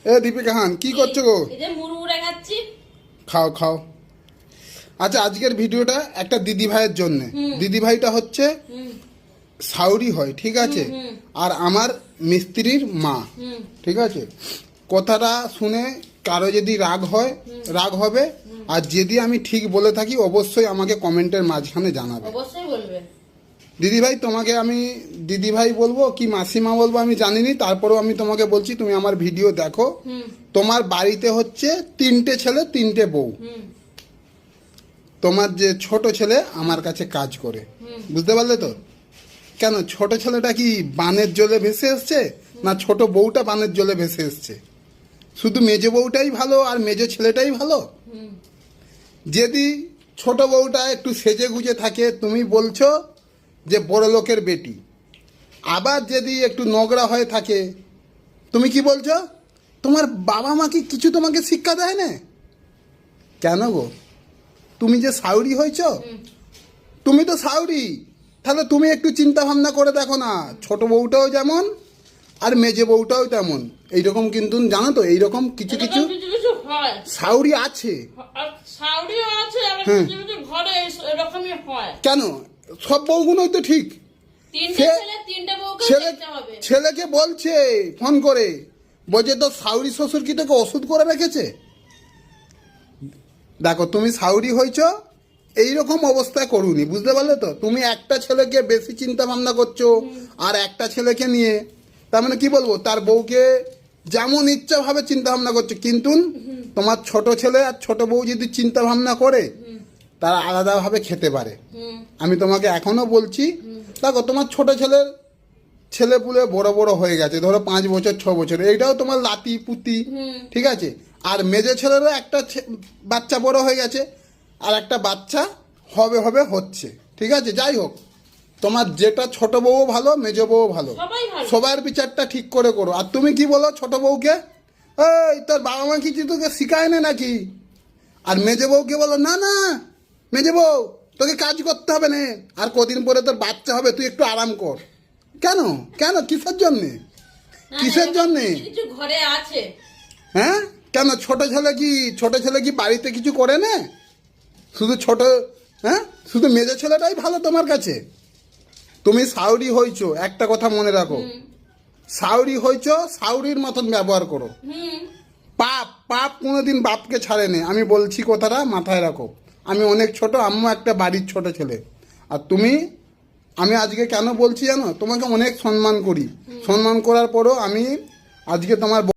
এ দীপিকা খান কি করছো গো? এই যে মুড়মুড়ে খাচ্ছি। খাও খাও। আচ্ছা, আজকের ভিডিওটা একটা দিদি ভাইয়ের জন্য। দিদি ভাইটা হচ্ছে সাউরি হয়, ঠিক আছে, আর আমার মিস্ত্রির মা, ঠিক আছে। কথাটা শুনে কারো যদি রাগ হয়, রাগ হবে, আর যদি আমি ঠিক বলে থাকি অবশ্যই আমাকে কমেন্টের মাঝখানে জানাবে। অবশ্যই বলবে। দিদি ভাই, তোমাকে আমি দিদি ভাই বলবো কি মাসিমা বলবো আমি জানিনি, তারপরেও আমি তোমাকে বলছি তুমি আমার ভিডিও দেখো। তোমার বাড়িতে হচ্ছে 3টে ছেলে 3টে বউ। তোমার যে ছোট ছেলে আমার কাছে কাজ করে, বুঝতে পারলে তো? কেন ছোট ছেলেটা কি বানের জলে ভেসে এসছে, না ছোট বউটা বানের জলে ভেসে এসছে? শুধু মেজো বউটাই ভালো আর মেজো ছেলেটাই ভালো? যদি ছোট বউটা একটু সেজে গুজে থাকে তুমি বলছো যে বড় লোকের বেটি, আবার যদি একটু নোংরা হয়ে থাকে তুমি কি বলছো তোমার বাবা মা কি কিছু তোমাকে শিক্ষা দেয় না? কেন গো, তুমি যে সাউরি হয়েছ, তুমি তো সাউরি, তাহলে তুমি একটু চিন্তা ভাবনা করে দেখো না, ছোট বউটাও যেমন আর মেজে বউটাও তেমন। এইরকম কিন্তু জানো তো, এইরকম কিছু কিছু হয়, সাউরি আছে। আর সাউরিও আছে, আর হ্যাঁ। কিছু কিছু ঘরে এরকমই হয়। কেন সব বউগুলোই তো ঠিক? তিনটে সে- ছেলে তিনটে বউকে ছেলে দেখতে হবে। ছেলেকে বলছে ফোন করে, বলছে তো সাউরি শ্বশুর কি তোকে ওষুধ করে রেখেছে? দেখো তুমি সাউরি হয়েছ, এইরকম অবস্থায় করুনি, বুঝতে পারলে তো? তুমি একটা ছেলেকে বেশি চিন্তা ভাবনা করছো আর একটা ছেলেকে নিয়ে, তার মানে কি বলবো, তার বউকে যেমন ইচ্ছা ভাবে চিন্তা ভাবনা করছো। কিন্তু তোমার ছোট ছেলে আর ছোট বউ যদি চিন্তা ভাবনা করে তারা আলাদাভাবে খেতে পারে। আমি তোমাকে এখনো বলছি, দেখো তোমার ছোট ছেলে পুলে বড় বড় হয়ে গেছে, ধরো 5 বছর 6 বছর, এইটাও তোমার লাতি পুতি, ঠিক আছে। আর মেজো ছেলেরও একটা বাচ্চা বড় হয়ে গেছে, আর একটা বাচ্চা হবে হচ্ছে, ঠিক আছে। যাই হোক, তোমার যেটা ছোট বউ ভালো, মেজো বউ ভালো, সবাই ভালো। সবার বিচারটা ঠিক করে করো। আর তুমি কি বলো ছোট বউকে, এই তোর বাবা মা কিছু তোকে শিখায় না নাকি? আর মেজো বউকে বলো, না না মেজো বউ তোকে কাজ করতে হবে না, আর কদিন পরে তোর বাচ্চা হবে, তুই একটু আরাম কর। কেন কেন কিসের জন্যে? না, কিসের এরকম জন্যে? কিছু কিছু ঘরে আছে। হ্যাঁ, কেন ছোট ছেলে কি বাড়িতে কিছু করে না? শুধু ছোট, হ্যাঁ, শুধু মেজো ছেলেটাই ভালো তোমার কাছে? তুমি সাউরি হইছো, একটা কথা মনে রাখো, সাউরি হইছো, সাউরির মতন ব্যবহার করো। পাপ কোনোদিন বাপকে ছাড়ে নে, আমি বলছি কথাটা মাথায় রাখো। আমি অনেক ছোট, আম্মু একটা বাড়ির ছোট ছেলে, আর তুমি, আমি আজকে কেন বলছি জানো, তোমাকে অনেক সম্মান করি, সম্মান করার পরও আমি আজকে তোমার